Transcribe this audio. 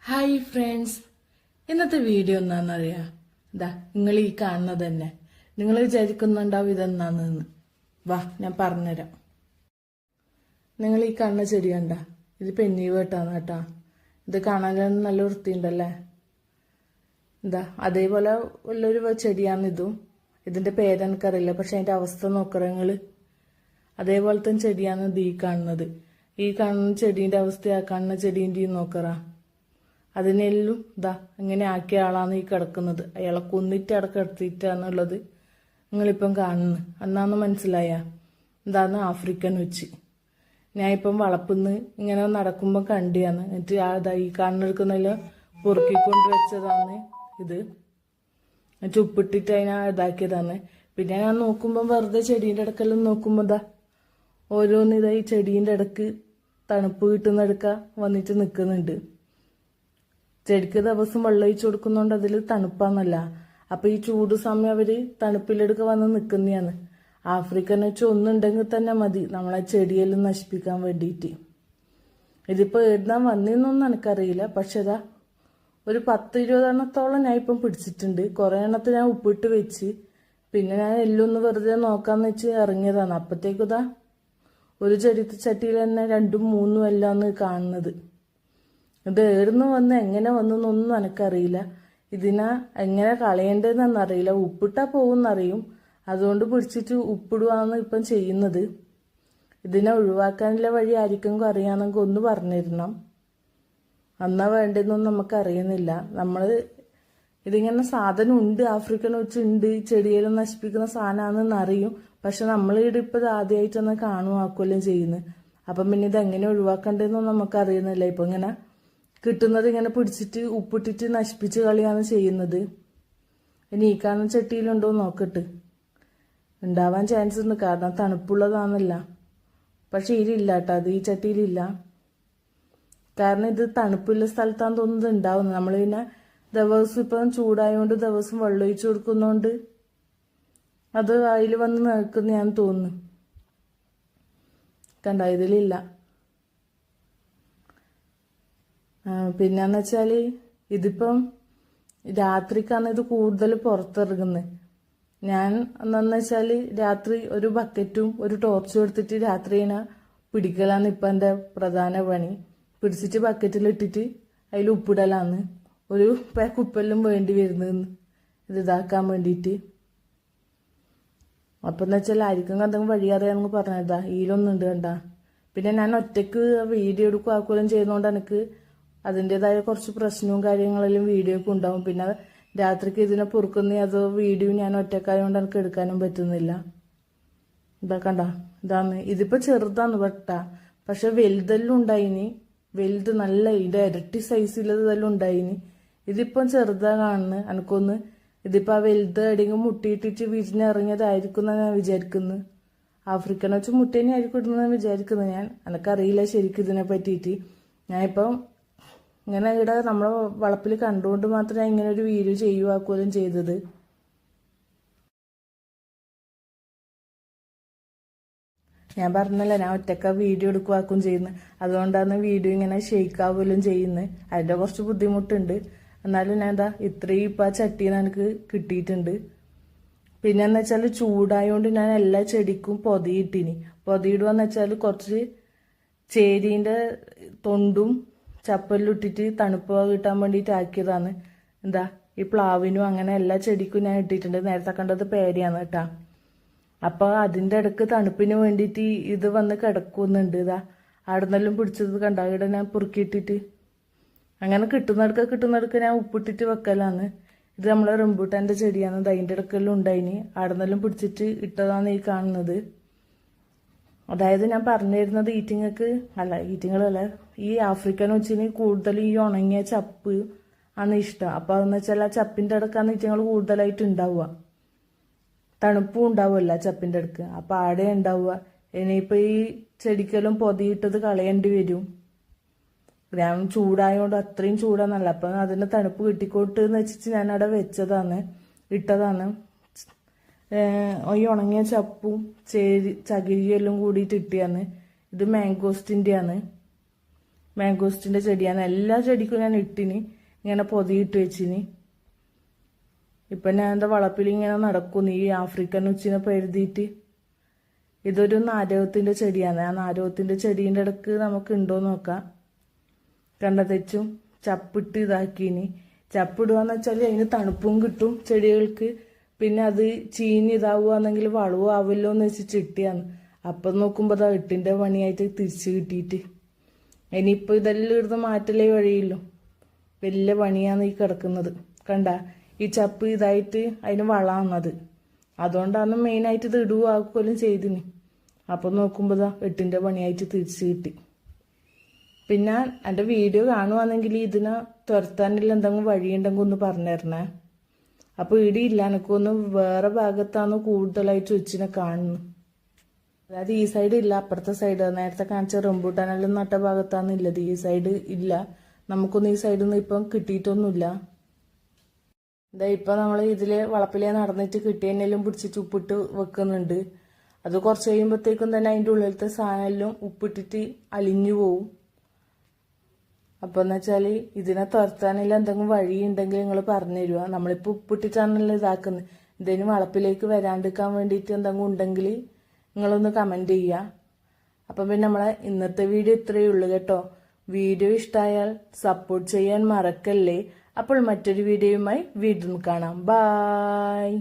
Hi friends, ഇന്നത്തെ video എന്താണെന്നറിയാം. നിങ്ങൾ ഈ കാണുന്നത് തന്നെ. നിങ്ങൾ വിചാരിക്കുന്നുണ്ടാവും ഇതെന്നാന്ന്. വാ, ഞാൻ പറഞ്ഞുതരാം. നിങ്ങൾ ഈ കാണുന്ന ചെടി കണ്ട, ഇത് പെന്നീവേട്ടാണ് കേട്ടാ. ഇത് കാണാൻ നല്ല വൃത്തിയുണ്ടല്ലേ. അതേപോലെ ഉള്ളൊരു ചെടിയാണിതും. ഇതിന്റെ പേരെനിക്കറിയില്ല, പക്ഷെ അതിന്റെ അവസ്ഥ നോക്കറ നിങ്ങള്. അതേപോലത്തെ ചെടിയാണ് ഇത് ഈ കാണുന്നത്. ഈ കാണുന്ന ചെടീന്റെ അവസ്ഥ ആ കാണുന്ന ചെടീന്റെയും നോക്കറ. അതിനെല്ലാം ഇങ്ങനെ ആക്കിയ ആളാണ് ഈ കിടക്കുന്നത്. അയാളെ കൊന്നിട്ട് അവിടെ കിടത്തിയിട്ടാണുള്ളത് നിങ്ങളിപ്പം കാണുന്നു. എന്നാന്ന് മനസ്സിലായ എന്താന്ന് ആഫ്രിക്കൻ വെച്ച്. ഞാൻ ഇപ്പം വളപ്പിന്ന് ഇങ്ങനെ നടക്കുമ്പോൾ കണ്ടിയാന്ന്. എന്നിട്ട് ഈ കാണുന്നെടുക്കുന്നതിൽ പൊറുക്കിക്കൊണ്ട് വെച്ചതാണ് ഇത്. എന്നിട്ട് ഉപ്പിട്ടിട്ട് അതിനെ ഇതാക്കിയതാണ്. പിന്നെ ഞാൻ നോക്കുമ്പോൾ വെറുതെ ചെടീൻ്റെ ഇടക്കെല്ലാം നോക്കുമ്പോൾ ഓരോന്ന് ഈ ചെടീൻ്റെ ഇടക്ക് തണുപ്പ് കിട്ടുന്നിടക്ക വന്നിട്ട് നിൽക്കുന്നുണ്ട്. ചെടിക്ക് ദിവസം വെള്ളം ഒഴിച്ചു കൊടുക്കുന്നോണ്ട് അതിൽ തണുപ്പാന്നല്ല. അപ്പൊ ഈ ചൂട് സമയം അവര് തണുപ്പിലെടുക്ക വന്ന് നിൽക്കുന്നതാണ്. ആഫ്രിക്കൻ വെച്ച് ഒന്നുണ്ടെങ്കിൽ തന്നെ മതി നമ്മളെ ചെടിയെല്ലാം നശിപ്പിക്കാൻ വേണ്ടിയിട്ട്. ഇതിപ്പോ എഴുതാൻ വന്നിന്നൊന്നും എനിക്കറിയില്ല. പക്ഷെ ഒരു 10-20 എണ്ണത്തോളം ഞാൻ ഇപ്പം പിടിച്ചിട്ടുണ്ട്. കുറെ എണ്ണത്തിൽ ഞാൻ ഉപ്പിട്ട് വെച്ച് പിന്നെ ഞാൻ എല്ലാം ഒന്ന് വെറുതെ നോക്കാന്ന് വെച്ച് ഇറങ്ങിയതാണ്. അപ്പത്തേക്കും ഒരു ചട്ടിയിൽ തന്നെ 2-3 എല്ലാന്ന് കാണുന്നത്. ഇത് ഏടുന്ന് വന്ന് എങ്ങനെ വന്നെന്നൊന്നും എനിക്കറിയില്ല. ഇതിനെ എങ്ങനെ കളയേണ്ടതെന്നറിയില്ല. ഉപ്പിട്ടാ പോകുന്നറിയും. അതുകൊണ്ട് പിടിച്ചിട്ട് ഉപ്പിടുവാന്ന് ഇപ്പം ചെയ്യുന്നത്. ഇതിനെ ഒഴിവാക്കാനുള്ള വഴി ആർക്കെങ്കിലും അറിയാമെങ്കിൽ ഒന്ന് പറഞ്ഞിരണം. എന്നാ വേണ്ടതെന്നൊന്നും നമുക്ക് അറിയുന്നില്ല. ഇതിങ്ങനെ സാധനം ഉണ്ട്, ആഫ്രിക്കൻ വെച്ചുണ്ട്, ചെടിയെല്ലാം നശിപ്പിക്കുന്ന സാധനമാണെന്ന് അറിയും. പക്ഷെ നമ്മളിവിടെ ഇപ്പം ആദ്യമായിട്ടൊന്ന് കാണുവാക്കുകയും ചെയ്യുന്നത്. അപ്പം പിന്നെ ഇതെങ്ങനെ ഒഴിവാക്കണ്ടെന്നൊന്നും നമുക്ക് അറിയുന്നില്ല. ഇപ്പം ഇങ്ങനെ കിട്ടുന്നത് ഇങ്ങനെ പിടിച്ചിട്ട് ഉപ്പിട്ടിട്ട് നശിപ്പിച്ച് കളിയാണ് ചെയ്യുന്നത്. ഇനി ഈ കാണുന്ന ചട്ടിയിലുണ്ടോ നോക്കട്ട്. ഉണ്ടാവാൻ ചാൻസ് ഉണ്ട്, കാരണം തണുപ്പുള്ളതാണല്ല. പക്ഷെ ഇതില്ല കേട്ടോ, അത് ഈ ചട്ടിയിലില്ല. കാരണം ഇത് തണുപ്പുള്ള സ്ഥലത്താന്ന് തോന്നുന്നത് ഉണ്ടാവുന്നത്. നമ്മൾ പിന്നെ ദിവസം ഇപ്പം ചൂടായതുകൊണ്ട് ദിവസം വെള്ളം ഒഴിച്ചു കൊടുക്കുന്നോണ്ട് അത് അതിൽ വന്ന് നിൽക്കുന്ന ഞാൻ തോന്നുന്നു. കണ്ട, ഇതിലില്ല. പിന്നെന്ന് വെച്ചാല് ഇതിപ്പം രാത്രിക്കാണ് ഇത് കൂടുതൽ പുറത്തിറങ്ങുന്നത്. ഞാൻ എന്താന്ന് വെച്ചാല് രാത്രി ഒരു ബക്കറ്റും ഒരു ടോർച്ചും എടുത്തിട്ട് രാത്രിനെ പിടിക്കലാന്ന് ഇപ്പം എൻ്റെ പ്രധാന പണി. പിടിച്ചിട്ട് ബക്കറ്റിലിട്ടിട്ട് അതിൽ ഉപ്പിടലാന്ന്. ഒരു പാക്ക് ഉപ്പെല്ലാം വേണ്ടി വരുന്നതെന്ന് ഇത് ഇതാക്കാൻ വേണ്ടിയിട്ട്. അപ്പം എന്ന് വെച്ചാൽ ആയിരിക്കും എന്തെങ്കിലും വഴി അറിയാമെന്ന് പറഞ്ഞതാ. ഇതിലൊന്നുണ്ട് കണ്ട. പിന്നെ ഞാൻ ഒറ്റയ്ക്ക് വീഡിയോ എടുക്കുകയും ചെയ്യുന്നതുകൊണ്ട് എനിക്ക് അതിൻ്റെതായ കുറച്ച് പ്രശ്നവും കാര്യങ്ങളെല്ലാം വീഡിയോക്ക് ഉണ്ടാവും. പിന്നെ രാത്രിക്ക് ഇതിനെ പൊറുക്കുന്ന അതോ വീഡിയോ ഞാൻ ഒറ്റക്കായതുകൊണ്ട് എനിക്ക് എടുക്കാനും പറ്റുന്നില്ല. കണ്ട, ഇതാന്ന്. ഇതിപ്പോ ചെറുതാന്ന് പക്ഷെ വലുതെല്ലാം ഉണ്ടായിനി. വലുത് നല്ല ഇതിന്റെ ഇരട്ടി സൈസിലെല്ലാം ഉണ്ടായിനി. ഇതിപ്പം ചെറുതാ കാണുന്നു. എനിക്കൊന്ന് ഇതിപ്പോ ആ വലുത് എവിടെയെങ്കിലും മുട്ടിയിട്ടിട്ട് വിരിഞ്ഞിറങ്ങിയതായിരിക്കും എന്നാണ് ഞാൻ വിചാരിക്കുന്നത്. ആഫ്രിക്കൻ വെച്ച് മുട്ടേനെ ആയിരിക്കും ഇടുന്നതെന്ന് വിചാരിക്കുന്നത് ഞാൻ. എനിക്കറിയില്ല ശരിക്കും ഇതിനെ പറ്റിയിട്ട്. ഞാനിപ്പം ഇങ്ങനെ ഇവിടെ നമ്മളെ വളപ്പിൽ കണ്ടുകൊണ്ട് മാത്രമേ ഇങ്ങനെ ഒരു വീഡിയോ ചെയ്യുവാക്കുകയും ചെയ്തത്. ഞാൻ പറഞ്ഞല്ല, ഞാൻ ഒറ്റക്ക വീഡിയോ എടുക്കുവാക്കും ചെയ്യുന്നത്. അതുകൊണ്ടാണ് വീഡിയോ ഇങ്ങനെ ഷെയ്ക്കാവുകയും ചെയ്യുന്നത്. അതിന്റെ കുറച്ച് ബുദ്ധിമുട്ടുണ്ട്. എന്നാലും ഞാൻ ഇത്രയും ഇപ്പം ആ ചട്ടീന്ന് എനിക്ക് കിട്ടിയിട്ടുണ്ട്. പിന്നെന്ന് വെച്ചാൽ ചൂടായോണ്ട് ഞാൻ എല്ലാ ചെടിക്കും പൊതിയിട്ടിനി. പൊതിയിടുകയെന്ന് വെച്ചാൽ കുറച്ച് ചേരീൻ്റെ തൊണ്ടും ചപ്പെല്ലാം ഇട്ടിട്ട് തണുപ്പ് കിട്ടാൻ വേണ്ടിയിട്ട് ആക്കിയതാണ്. ഈ പ്ലാവിനും അങ്ങനെ എല്ലാ ചെടിക്കും ഞാൻ ഇട്ടിട്ടുണ്ട്. നേരത്തെ കണ്ടത് പേരയാണ് കേട്ടാ. അപ്പൊ അതിന്റെ ഇടക്ക് തണുപ്പിന് വേണ്ടിയിട്ട് ഇത് വന്ന് കിടക്കുന്നുണ്ട്. ആടുന്നെല്ലാം പിടിച്ചത് കണ്ട, ഇവിടെ ഞാൻ പൊറുക്കിയിട്ടിട്ട് അങ്ങനെ കിട്ടുന്നിടക്ക് ഞാൻ ഉപ്പിട്ടിട്ട് വെക്കലാന്ന്. ഇത് നമ്മളെ റംബൂട്ടാന്റെ ചെടിയാണ്. അതിന്റെ ഇടക്കെല്ലാം ഉണ്ടായിനി. ആടുന്നെല്ലാം പിടിച്ചിട്ട് ഇട്ടതാണ് ഈ കാണുന്നത്. അതായത് ഞാൻ പറഞ്ഞു തരുന്നത് ഈറ്റിങ്ങളല്ല, ഈ ആഫ്രിക്കൻ വെച്ചിന് കൂടുതൽ ഈ ഉണങ്ങിയ ചപ്പ് ആണ് ഇഷ്ടം. അപ്പൊ അതെന്ന് വെച്ചാൽ ആ ചപ്പിന്റെ ഇടക്കാണ് ഈറ്റിങ്ങൾ കൂടുതലായിട്ട് ഉണ്ടാവുക. തണുപ്പും ഉണ്ടാവുമല്ല ചപ്പിന്റെ അടുക്ക്. അപ്പൊ ആടെ ഉണ്ടാവുക. ഇനിയിപ്പൊ ഈ ചെടിക്കെല്ലാം പൊതിയിട്ടത് കളയേണ്ടി വരും. ഞാൻ ചൂടായോണ്ട് അത്രയും ചൂടാന്നല്ല. അപ്പൊ അതിന് തണുപ്പ് കിട്ടിക്കോട്ട് എന്ന് വെച്ചിട്ട് ഞാൻ അവിടെ ഇട്ടതാണ്. ഈ ഉണങ്ങിയ ചപ്പും ചകിരിയെല്ലാം കൂടിയിട്ട് ഇട്ടിയാന്ന്. ഇത് മാംഗോസ്റ്റിന്റെ ആണ്. മാംഗോസ്റ്റിന്റെ ചെടിയാണ്. എല്ലാ ചെടിക്കും ഞാൻ ഇട്ടിന്, ഇങ്ങനെ പൊതിയിട്ട് വെച്ചിന്. ഇപ്പൊ ഞാൻ എന്താ വളപ്പിൽ ഇങ്ങനെ നടക്കുന്നു ഈ ആഫ്രിക്കൻ ഉച്ചിനെ എഴുതിയിട്ട്. ഇതൊരു നാരകത്തിന്റെ ചെടിയാണ്. ആ നാരകത്തിന്റെ ചെടീന്റെ ഇടക്ക് നമുക്ക് ഉണ്ടോ നോക്കാം. കണ്ട തെച്ചും ചപ്പിട്ട് ഇതാക്കിനി. ചപ്പിടുകയെന്ന് വെച്ചാൽ അതിന് തണുപ്പും കിട്ടും ചെടികൾക്ക്. പിന്നെ അത് ചീഞ്ഞ് ഇതാവുകയാണെങ്കിൽ വളവും ആവില്ലോ എന്ന് വെച്ച് ചിട്ടിയാണ്. അപ്പം നോക്കുമ്പോൾ അതാ എട്ടിന്റെ പണിയായിട്ട് തിരിച്ചു കിട്ടിയിട്ട്. ഇനിയിപ്പോ ഇതെല്ലാം ഇടുന്ന മാറ്റലേ വഴിയില്ലോ. വലിയ പണിയാണ് ഈ കിടക്കുന്നത്. കണ്ട ഈ ചപ്പ് ഇതായിട്ട് അതിന് വളാന്നത്. അതുകൊണ്ടാണ് മെയിനായിട്ട് ഇത് ഇടുകയാക്കുകയും ചെയ്തിന്. അപ്പം നോക്കുമ്പോൾ ഇതാ എട്ടിന്റെ പണിയായിട്ട് തിരിച്ചു കിട്ടി. പിന്നെ എൻ്റെ വീഡിയോ കാണുവാണെങ്കിൽ ഇതിനെ തുരത്താനുള്ള എന്തെങ്കിലും വഴിയുണ്ടെങ്കിൽ ഒന്ന് പറഞ്ഞു തരണേ. അപ്പോൾ ഇടിയില്ല, എനിക്കൊന്ന് വേറെ ഭാഗത്താണ് കൂടുതലായിട്ട് ഉച്ചിനെ കാണുന്നു. അതായത് ഈ സൈഡ് ഇല്ല, അപ്പുറത്തെ സൈഡ് നേരത്തെ കാണിച്ച റംബൂട്ടാനെല്ലാം നട്ട ഭാഗത്താണ് ഇല്ലത്. ഈ സൈഡ് ഇല്ല, നമുക്കൊന്നും ഈ സൈഡിൽ നിന്ന് ഇപ്പം കിട്ടിയിട്ടൊന്നുമില്ല. ഇതാ ഇപ്പം നമ്മൾ ഇതിലെ വളപ്പിലേ നടന്നിട്ട് കിട്ടിയതിനെല്ലാം പിടിച്ചിട്ട് ഉപ്പിട്ട് വെക്കുന്നുണ്ട്. അത് കുറച്ച് കഴിയുമ്പോഴത്തേക്കും തന്നെ അതിൻ്റെ ഉള്ളിലത്തെ സാധനമെല്ലാം ഉപ്പിട്ടിട്ട് അലിഞ്ഞു പോവും. അപ്പം എന്ന് വെച്ചാൽ ഇതിനെ തുരത്താനുള്ള എന്തെങ്കിലും വഴി ഉണ്ടെങ്കിൽ നിങ്ങൾ പറഞ്ഞു തരുക. നമ്മളിപ്പോൾ ഉപ്പിട്ടിട്ടാണല്ലോ ഇതാക്കുന്നത്. ഇതിന് വളപ്പിലേക്ക് വരാണ്ടിരിക്കാൻ വേണ്ടിയിട്ട് എന്തെങ്കിലും ഉണ്ടെങ്കിൽ നിങ്ങളൊന്ന് കമൻറ്റ് ചെയ്യുക. അപ്പം പിന്നെ നമ്മളെ ഇന്നത്തെ വീഡിയോ ഇത്രയേ ഉള്ളൂ കേട്ടോ. വീഡിയോ ഇഷ്ടമായാൽ സപ്പോർട്ട് ചെയ്യാൻ മറക്കല്ലേ. അപ്പോൾ മറ്റൊരു വീഡിയോയുമായി വീണ്ടും കാണാം. ബായ്.